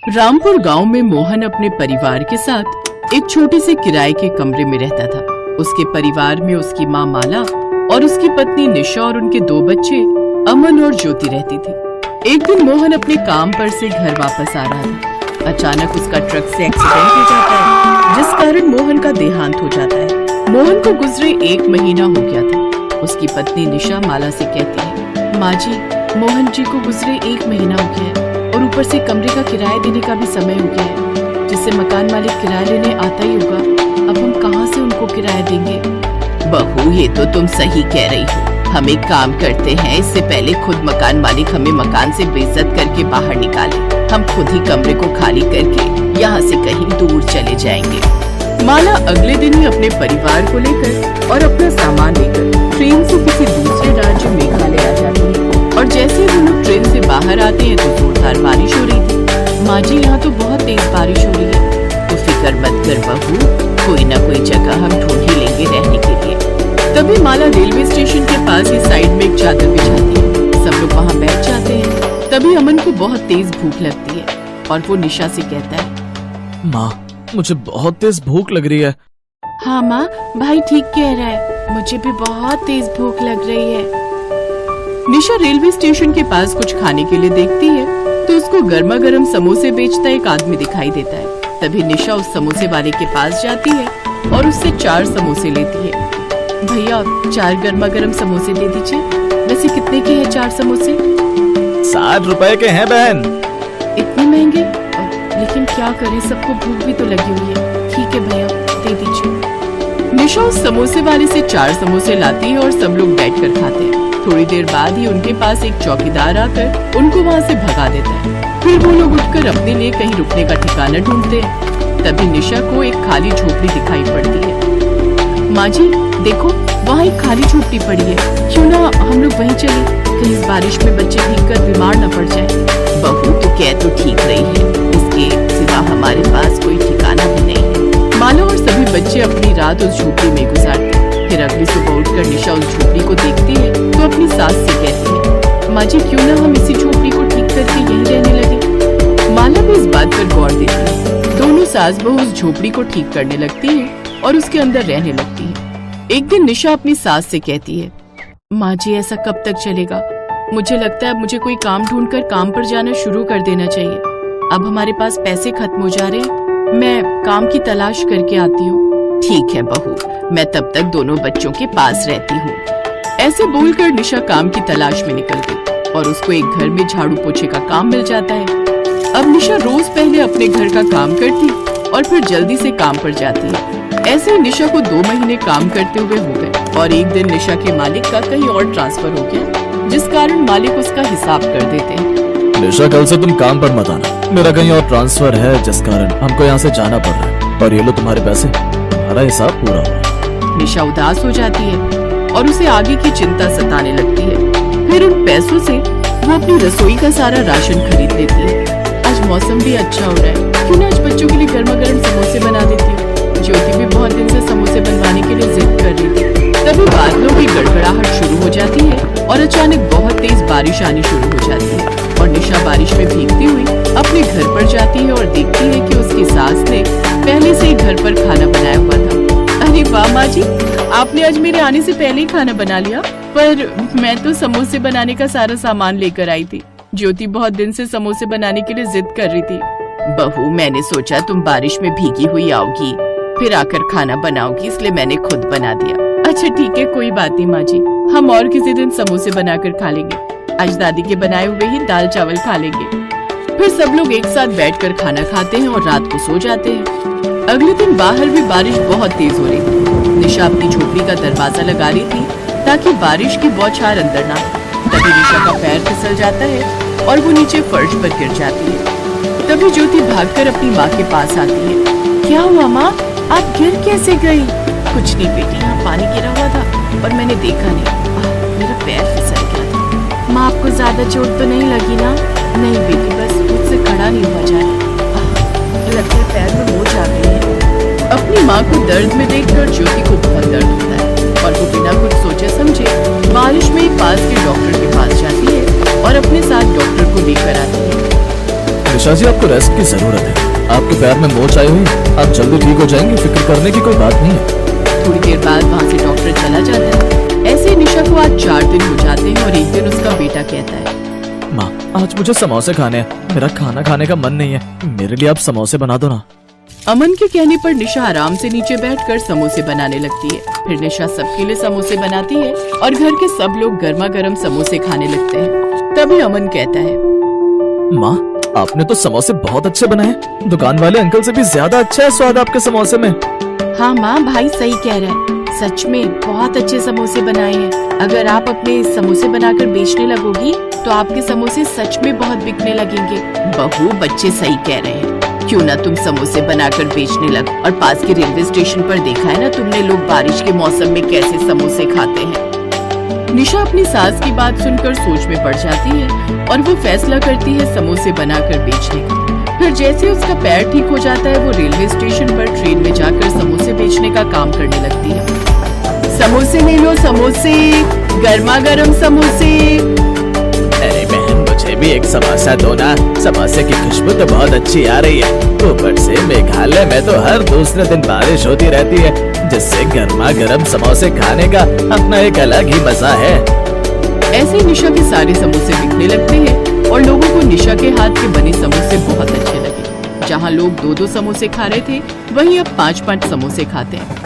रामपुर गांव में मोहन अपने परिवार के साथ एक छोटे से किराए के कमरे में रहता था। उसके परिवार में उसकी माँ माला और उसकी पत्नी निशा और उनके 2 बच्चे अमन और ज्योति रहती थी। एक दिन मोहन अपने काम पर से घर वापस आ रहा था। अचानक उसका ट्रक से एक्सीडेंट हो जाता है, जिस कारण मोहन का देहांत हो जाता है। मोहन को गुजरे 1 महीना हो गया था। उसकी पत्नी निशा माला से कहती है, माँ जी, मोहन जी को गुजरे 1 महीना हो गया है और ऊपर से कमरे का किराया देने का भी समय हो गया है, जिससे मकान मालिक किराया लेने आता ही होगा। अब हम कहाँ से उनको किराया देंगे? बहू, ये तो तुम सही कह रही हो। हम एक काम करते हैं, इससे पहले खुद मकान मालिक हमें मकान से बेइज्जत करके बाहर निकाले, हम खुद ही कमरे को खाली करके यहाँ से कहीं दूर चले जाएंगे। माला अगले दिन ही अपने परिवार को लेकर और अपना सामान लेकर ट्रेन से किसी दूसरे राज्य मेघालय आ जाती है। और जैसे ही वो लोग ट्रेन से बाहर आते हैं तो जोरदार बारिश हो रही थी। माँ जी, यहाँ तो बहुत तेज बारिश हो रही है। तो फिक्र मत कर बहू, कोई न कोई जगह हम ढूंढ ही लेंगे रहने के लिए। तभी माला रेलवे स्टेशन के पास ही साइड में एक चादर बिछाती है। सब लोग वहाँ बैठ जाते हैं। तभी अमन को बहुत तेज भूख लगती है और वो निशा से कहता है, माँ, मुझे बहुत तेज भूख लग रही है। हाँ माँ, भाई ठीक कह रहा है, मुझे भी बहुत तेज भूख लग रही है। निशा रेलवे स्टेशन के पास कुछ खाने के लिए देखती है तो उसको गर्मा गर्म समोसे बेचता एक आदमी दिखाई देता है। तभी निशा उस समोसे वाले के पास जाती है और उससे 4 समोसे लेती है। भैया, 4 गर्मा गर्म समोसे दे दीजिए। वैसे कितने के हैं 4 समोसे? 60 रुपए के हैं बहन। इतने महंगे? लेकिन क्या करें, सबको भूख भी तो लगी हुई है। ठीक है भैया, दे दीजिए। निशा उस समोसे वाले से 4 समोसे लाती है और सब लोग बैठकर खाते हैं। थोड़ी देर बाद ही उनके पास एक चौकीदार आकर उनको वहाँ से भगा देता है। फिर वो लोग उठकर अपने लिए कहीं रुकने का ठिकाना ढूंढते हैं। तभी निशा को एक खाली झोपड़ी दिखाई पड़ती है। माँ जी, देखो, वहाँ एक खाली झोपड़ी पड़ी है, क्यों ना हम लोग वहीं चले, कहीं इस बारिश में बच्चे भीगकर बीमार न पड़ जाए। बहू, तो कह तो ठीक रही है, इसके सिवा हमारे पास कोई ठिकाना भी नहीं है। माला और सभी बच्चे अपनी रात उस झोपड़ी में गुजारते। फिर अगली सुबह उठकर निशा उस झोपड़ी को देखती है तो अपनी सास से कहती है, माँ जी, क्यों ना हम इसी झोपड़ी को ठीक करके यहीं रहने लगे। माला भी इस बात पर गौर देती है। दोनों सास बहू उस झोपड़ी को ठीक करने लगती हैं और उसके अंदर रहने लगती है। एक दिन निशा अपनी सास से कहती है, माँ जी, ऐसा कब तक चलेगा? मुझे लगता है मुझे कोई काम ढूंढकर काम पर जाना शुरू कर देना चाहिए। अब हमारे पास पैसे खत्म हो जा रहे हैं, मैं काम की तलाश करके आती हूँ। ठीक है बहू, मैं तब तक दोनों बच्चों के पास रहती हूँ। ऐसे बोलकर निशा काम की तलाश में निकल गई और उसको एक घर में झाड़ू पोछे का काम मिल जाता है। अब निशा रोज पहले अपने घर का काम करती और फिर जल्दी से काम पर जाती है। ऐसे ही निशा को 2 महीने काम करते हुए हो गए और एक दिन निशा के मालिक का कहीं और ट्रांसफर हो गया, जिस कारण मालिक उसका हिसाब कर देते हैं। निशा, कल से तुम काम पर मत आना, मेरा कहीं और ट्रांसफर है, जिस कारण हमको यहाँ से जाना पड़ रहा है। और ये लो तुम्हारे पैसे, तुम्हारा हिसाब पूरा हुआ। निशा उदास हो जाती है और उसे आगे की चिंता सताने लगती है। फिर उन पैसों से वो अपनी रसोई का सारा राशन खरीद लेती है। आज मौसम भी अच्छा हो रहा है, क्यों ना आज बच्चों के लिए गर्मा गर्म समोसे बना देती हूँ। ज्योति भी बहुत दिन से समोसे बनवाने के लिए जिद कर रही थी। तभी बादलों की गड़गड़ाहट शुरू हो जाती है और अचानक बहुत तेज बारिश आनी शुरू हो जाती है और निशा बारिश में भीगती हुई अपने घर पर जाती है और देखती है कि उसकी सास ने पहले से ही घर पर खाना बनाया हुआ था। अरे वाह माँ जी, आपने आज मेरे आने से पहले ही खाना बना लिया। पर मैं तो समोसे बनाने का सारा सामान लेकर आई थी। ज्योति बहुत दिन से समोसे बनाने के लिए जिद कर रही थी। बहू, मैंने सोचा तुम बारिश में भीगी हुई आओगी, फिर आकर खाना बनाओगी, इसलिए मैंने खुद बना दिया। अच्छा ठीक है, कोई बात नहीं माँ जी, हम और किसी दिन समोसे बनाकर खा लेंगे। आज दादी के बनाए हुए ही दाल चावल खा लेंगे। फिर सब लोग एक साथ बैठकर खाना खाते हैं और रात को सो जाते हैं। अगले दिन बाहर भी बारिश बहुत तेज हो रही थी। निशा अपनी झोपड़ी का दरवाजा लगा रही थी ताकि बारिश की बौछार अंदर ना आए। तभी निशा का पैर फिसल जाता है और वो नीचे फर्श पर गिर जाती है। तभी ज्योति भागकर अपनी माँ के पास आती है। क्या हुआ माँ, आप गिर कैसे गई? कुछ नहीं बेटी, यहाँ पानी गिरा हुआ था और मैंने देखा नहीं, मेरा पैर फिसल गया था। माँ, आपको ज्यादा चोट तो नहीं लगी ना? नहीं बेटी, बस मुझसे खड़ा नहीं हुआ जा रहा, लगता है पैर में मोच आ गई है। अपनी माँ को दर्द में देखकर ज्योति को बहुत दर्द होता है और वो बिना कुछ सोचे समझे बारिश में ही पास के डॉक्टर के पास जाती है और अपने साथ डॉक्टर को लेकर आती है। निशा जी, आपको रेस्ट की जरूरत है। आपके पैर में मोच आई हुई है, आप जल्दी ठीक हो जाएंगे, फिक्र करने की कोई बात नहीं है। थोड़ी देर बाद वहाँ से डॉक्टर चला जाता है। ऐसे ही निशा को आज 4 दिन हो जाते हैं और एक दिन उसका बेटा कहता है, माँ, आज मुझे समोसे खाने हैं, मेरा खाना खाने का मन नहीं है, मेरे लिए आप समोसे बना दो ना। अमन के कहने पर निशा आराम से नीचे बैठकर समोसे बनाने लगती है। फिर निशा सबके लिए समोसे बनाती है और घर के सब लोग गर्मा गर्म समोसे खाने लगते हैं। तभी अमन कहता है, माँ, आपने तो समोसे बहुत अच्छे बनाए, दुकान वाले अंकल से भी ज्यादा अच्छा है स्वाद आपके समोसे में। हाँ माँ, भाई सही कह रहा है, सच में बहुत अच्छे समोसे बनाए हैं। अगर आप अपने समोसे बनाकर बेचने लगोगी तो आपके समोसे सच में बहुत बिकने लगेंगे। बहू, बच्चे सही कह रहे हैं, क्यों ना तुम समोसे बनाकर बेचने लग। और पास के रेलवे स्टेशन पर देखा है ना तुमने, लोग बारिश के मौसम में कैसे समोसे खाते हैं। निशा अपनी सास की बात सुनकर सोच में पड़ जाती है और वो फैसला करती है समोसे बनाकर बेचने का। फिर जैसे उसका पैर ठीक हो जाता है, वो रेलवे स्टेशन पर ट्रेन में जाकर समोसे बेचने का काम करने लगती है। समोसे ले लो समोसे, गर्मा गर्म समोसे। अरे बहन, मुझे भी एक समोसा दो ना, समोसे की खुशबू तो बहुत अच्छी आ रही है। ऊपर से मेघालय में तो हर दूसरे दिन बारिश होती रहती है, जिससे गर्मा गर्म समोसे खाने का अपना एक अलग ही मजा है। ऐसे ही निशा के सारे समोसे बिकने लगते हैं और लोगों को निशा के हाथ के बने समोसे बहुत अच्छे लगे। जहाँ लोग 2-2 समोसे खा रहे थे, वहीं अब 5-5 समोसे खाते हैं।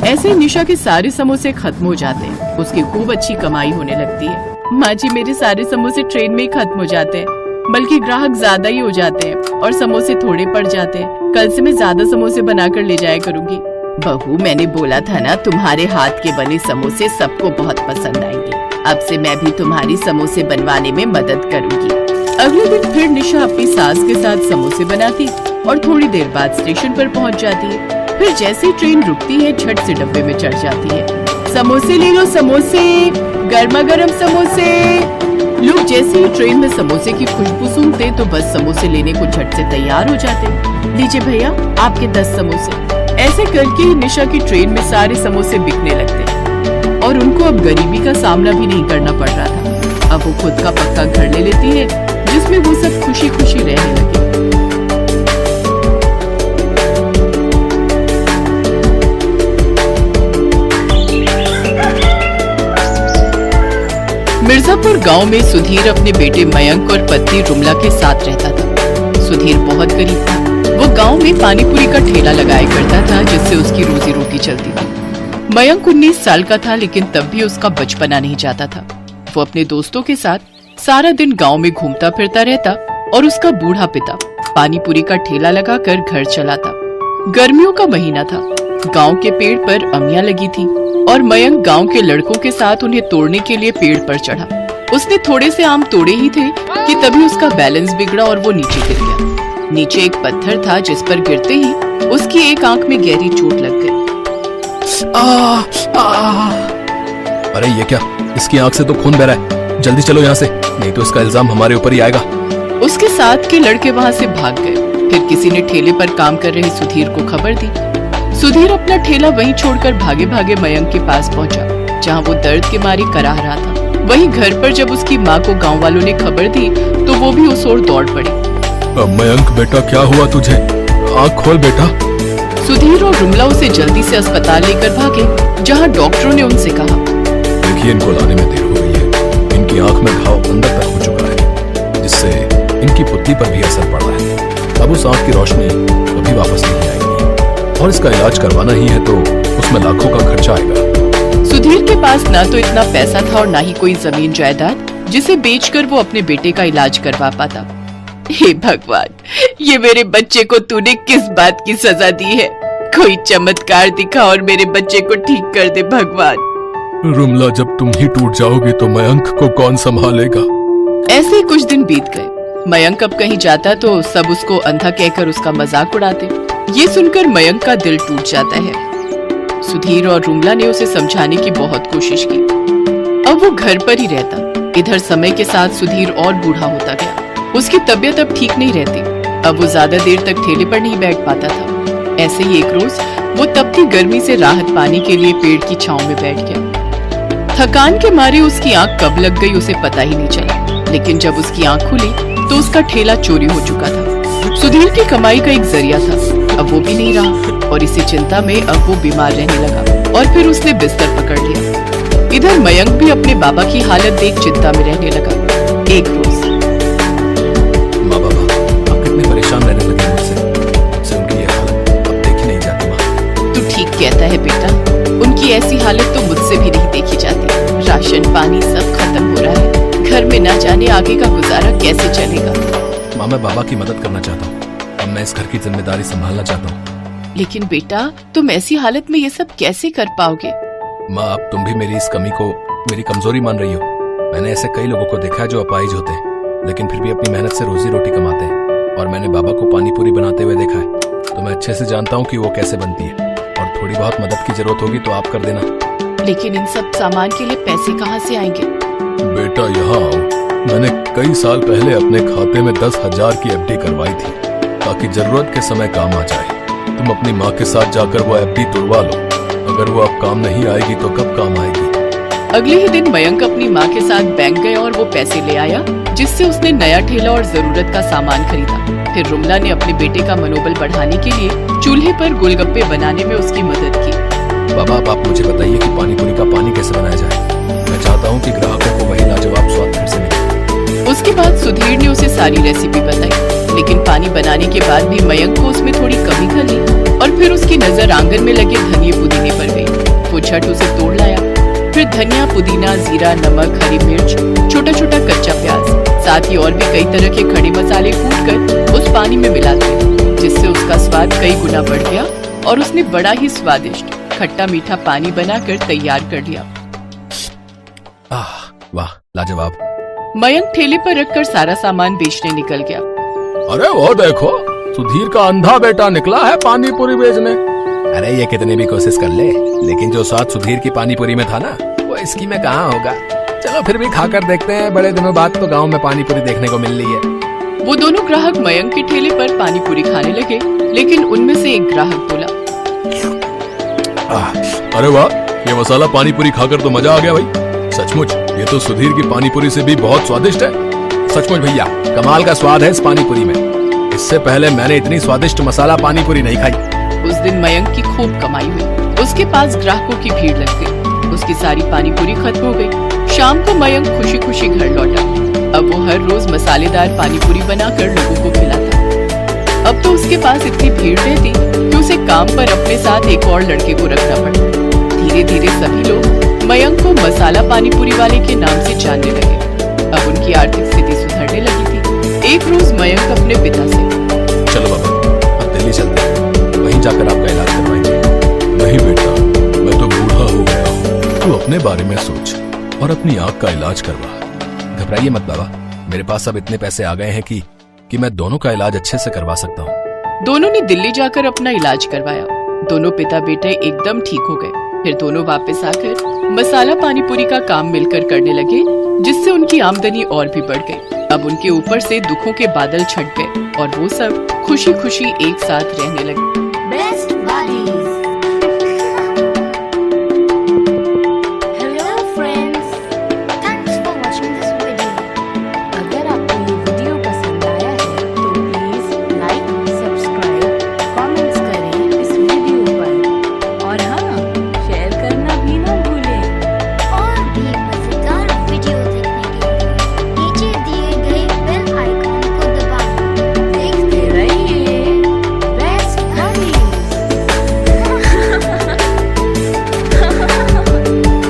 ऐसे ही निशा के सारे समोसे खत्म हो जाते हैं। उसकी खूब अच्छी कमाई होने लगती है। माँ जी, मेरे सारे समोसे ट्रेन में ही खत्म हो जाते हैं, बल्कि ग्राहक ज्यादा ही हो जाते हैं और समोसे थोड़े पड़ जाते हैं। कल से मैं ज्यादा समोसे बनाकर ले जाया करूँगी। बहू, मैंने बोला था ना, तुम्हारे हाथ के बने समोसे सबको बहुत पसंद आएंगे। अब से मैं भी तुम्हारी समोसे बनवाने में मदद करूँगी। अगले दिन फिर निशा अपनी सास के साथ समोसे बनाती और थोड़ी देर बाद स्टेशन पर पहुंच जाती है। फिर जैसे ही ट्रेन रुकती है, झट से डब्बे में चढ़ जाती है। समोसे ले लो समोसे, गर्मा गर्म समोसे। लोग जैसे ही ट्रेन में समोसे की खुशबू सूंघते तो बस समोसे लेने को झट से तैयार हो जाते। लीजिए भैया, आपके 10 समोसे। ऐसे करके ही निशा की ट्रेन में सारे समोसे बिकने लगते और उनको अब गरीबी का सामना भी नहीं करना पड़ रहा था। अब वो खुद का पक्का घर ले लेती है, जिसमें वो सब खुशी खुशी रहने लगे। मिर्जापुर गांव में सुधीर अपने बेटे मयंक और पत्नी रुमला के साथ रहता था। सुधीर बहुत गरीब था। वो गांव में पानी पूरी का ठेला लगाया करता था, जिससे उसकी रोजी रोटी चलती थी। मयंक 19 साल का था, लेकिन तब भी उसका बचपना नहीं जाता था। वो अपने दोस्तों के साथ सारा दिन गांव में घूमता फिरता रहता और उसका बूढ़ा पिता पानी पूरी का ठेला लगाकर घर चलाता। गर्मियों का महीना था। गांव के पेड़ पर अमियां लगी थी और मयंक गांव के लड़कों के साथ उन्हें तोड़ने के लिए पेड़ पर चढ़ा। उसने थोड़े से आम तोड़े ही थे कि तभी उसका बैलेंस बिगड़ा और वो नीचे गिर गया। नीचे एक पत्थर था, जिस पर गिरते ही उसकी एक आंख में गहरी चोट लग गई। अरे ये क्या, इसकी आंख से तो खून बह रहा है। जल्दी चलो यहाँ से, नहीं तो इसका इल्जाम हमारे ऊपर ही आएगा। उसके साथ के लड़के वहाँ से भाग गए। फिर किसी ने ठेले पर काम कर रहे सुधीर को खबर दी। सुधीर अपना ठेला वहीं छोड़कर भागे भागे मयंक के पास पहुंचा, जहां वो दर्द के मारे कराह रहा था। वहीं घर पर जब उसकी माँ को गांव वालों ने खबर दी तो वो भी उस ओर दौड़ पड़ी। मयंक बेटा, क्या हुआ तुझे? आँख खोल बेटा। सुधीर और रुमला उसे जल्दी से अस्पताल लेकर भागे, जहाँ डॉक्टरों ने उनसे कहा, देखिए, इनको लाने में देर हो गई है। इनकी आँख में घाव अंदर तक हो चुका है, जिससे इनकी पुतली पर भी असर पड़ा है। अब उस आँख की रोशनी कभी वापस नहीं आएगी और इसका इलाज करवाना ही है तो उसमें लाखों का खर्चा आएगा। सुधीर के पास ना तो इतना पैसा था और ना ही कोई जमीन जायदाद जिसे बेचकर वो अपने बेटे का इलाज करवा पाता। हे भगवान, ये मेरे बच्चे को तूने किस बात की सजा दी है? कोई चमत्कार दिखा और मेरे बच्चे को ठीक कर दे भगवान। रुमला, जब तुम ही टूट जाओगे तो मयंक को कौन संभालेगा? ऐसे ही कुछ दिन बीत गए। मयंक अब कहीं जाता तो सब उसको अंधा कहकर उसका मजाक उड़ाते। ये सुनकर मयंक का दिल टूट जाता है। सुधीर और रुमला ने उसे समझाने की बहुत कोशिश की। अब वो घर पर ही रहता। इधर समय के साथ सुधीर और बूढ़ा होता गया। उसकी तबीयत अब ठीक नहीं रहती। अब वो ज्यादा देर तक ठेले पर नहीं बैठ पाता था। ऐसे ही एक रोज वो तपती गर्मी से राहत पाने के लिए पेड़ की छांव में बैठ गया। थकान के मारे उसकी आंख कब लग गई उसे पता ही नहीं चला। लेकिन जब उसकी आंख खुली तो उसका ठेला चोरी हो चुका था। सुधीर की कमाई का एक जरिया था, अब वो भी नहीं रहा और इसी चिंता में अब वो बीमार रहने लगा और फिर उसने बिस्तर पकड़ लिया। इधर मयंक भी अपने बाबा की हालत देख चिंता में रहने लगा। एक रोज माँ बाबा आप कितने परेशान रहने लगे मुझसे उनकी ये हालत अब देखी नहीं जाती। माँ तू ठीक कहता है बेटा, उनकी ऐसी हालत तो मुझसे भी नहीं देखी जाती। राशन पानी सब खत्म हो रहा है, घर में ना जाने आगे का गुजारा कैसे चलेगा। माँ मैं बाबा की मदद करना चाहता हूँ, अब मैं इस घर की जिम्मेदारी संभालना चाहता हूँ। लेकिन बेटा तुम ऐसी हालत में ये सब कैसे कर पाओगे। माँ अब तुम भी मेरी इस कमी को मेरी कमजोरी मान रही हो। मैंने ऐसे कई लोगों को देखा है जो अपाहिज होते हैं लेकिन फिर भी अपनी मेहनत से रोजी रोटी कमाते हैं, और मैंने बाबा को पानी पूरी बनाते हुए देखा है, तो मैं अच्छे से जानता हूँ कि वो कैसे बनती है। और थोड़ी बहुत मदद की जरूरत होगी तो आप कर देना। लेकिन इन सब सामान के लिए पैसे कहाँ से आएंगे। बेटा यहाँ आओ, मैंने कई साल पहले अपने खाते में 10,000 की एफडी करवाई थी ताकि जरूरत के समय काम आ जाए। तुम अपनी माँ के साथ जाकर वो एफडी तुड़वा लो, अगर वो अब काम नहीं आएगी तो कब काम आएगी। अगले ही दिन मयंक अपनी माँ के साथ बैंक गया और वो पैसे ले आया, जिससे उसने नया ठेला और जरूरत का सामान खरीदा। फिर रुमला ने अपने बेटे का मनोबल बढ़ाने के लिए चूल्हे पर गोलगप्पे बनाने में उसकी मदद की। बाबा अब आप मुझे बताइए कि पानी पूरी का पानी कैसे बनाया जाए। मैं चाहता हूँ कि ग्राहकों को वही लाजवाब स्वाद फिर से मिले। उसके बाद सुधीर ने उसे सारी रेसिपी बताई, लेकिन पानी बनाने के बाद भी मयंक को उसमें थोड़ी कमी खली और फिर उसकी नजर आंगन में लगे धनिया पुदीने पर गई। वो झट उसे तोड़ लाया, फिर धनिया, पुदीना, जीरा, नमक, हरी मिर्च, छोटा छोटा कच्चा प्याज, साथ ही और भी कई तरह के खड़े मसाले कूटकर उस पानी में मिला दिए, जिससे उसका स्वाद कई गुना बढ़ गया और उसने बड़ा ही स्वादिष्ट खट्टा मीठा पानी बनाकर तैयार कर लिया। वाह लाजवाब। मयंक ठेले पर रखकर सारा सामान बेचने निकल गया। अरे वो देखो, सुधीर का अंधा बेटा निकला है पानी पूरी बेचने। अरे ये कितनी भी कोशिश कर ले, लेकिन जो स्वाद सुधीर की पानी पूरी में था ना, वो इसकी में कहाँ होगा। चलो फिर भी खाकर देखते हैं, बड़े दिनों बाद तो गांव में पानी पूरी देखने को मिल रही है। वो दोनों ग्राहक मयंक के ठेले पर पानी पूरी खाने लगे, लेकिन उनमें से एक ग्राहक बोला, अरे वाह, ये मसाला पानी पूरी खाकर तो मजा आ गया भाई। सचमुच ये तो सुधीर की पानी पूरी से भी बहुत स्वादिष्ट है। सचमुच भैया, कमाल का स्वाद है इस पानी पूरी में। इससे पहले मैंने इतनी स्वादिष्ट मसाला पानी पूरी नहीं खाई। उस दिन मयंक की खूब कमाई हुई। उसके पास ग्राहकों की भीड़ लग गई। उसकी सारी पानी पूरी खत्म हो गई। शाम को मयंक खुशी खुशी घर लौटा। अब वो हर रोज मसालेदार पानी पूरी बनाकर लोगों को खिलाता। अब तो उसके पास इतनी भीड़ रहती कि उसे काम पर अपने साथ एक और लड़के को रखना पड़ता। धीरे धीरे सभी लोग मयंक को मसाला पानी पूरी वाले के नाम से जानने लगे। अब उनकी आर्थिक स्थिति सुधरने लगी थी। एक रोज मयंक अपने पिता से, चलो बाबा अब दिल्ली चलते हैं, वहीं जाकर आपका इलाज करवाएंगे। नहीं बेटा, मैं तो बूढ़ा हो गया हूँ, तू अपने बारे में सोच और अपनी आँख का इलाज करवा। घबराइए मत बाबा, मेरे पास अब इतने पैसे आ गए हैं कि मैं दोनों का इलाज अच्छे से करवा सकता हूँ। दोनों ने दिल्ली जाकर अपना इलाज करवाया। दोनों पिता बेटे एकदम ठीक हो गए। फिर दोनों वापस आकर मसाला पानी पूरी का काम मिलकर करने लगे, जिससे उनकी आमदनी और भी बढ़ गई। अब उनके ऊपर से दुखों के बादल छट गए और वो सब खुशी खुशी एक साथ रहने लगे।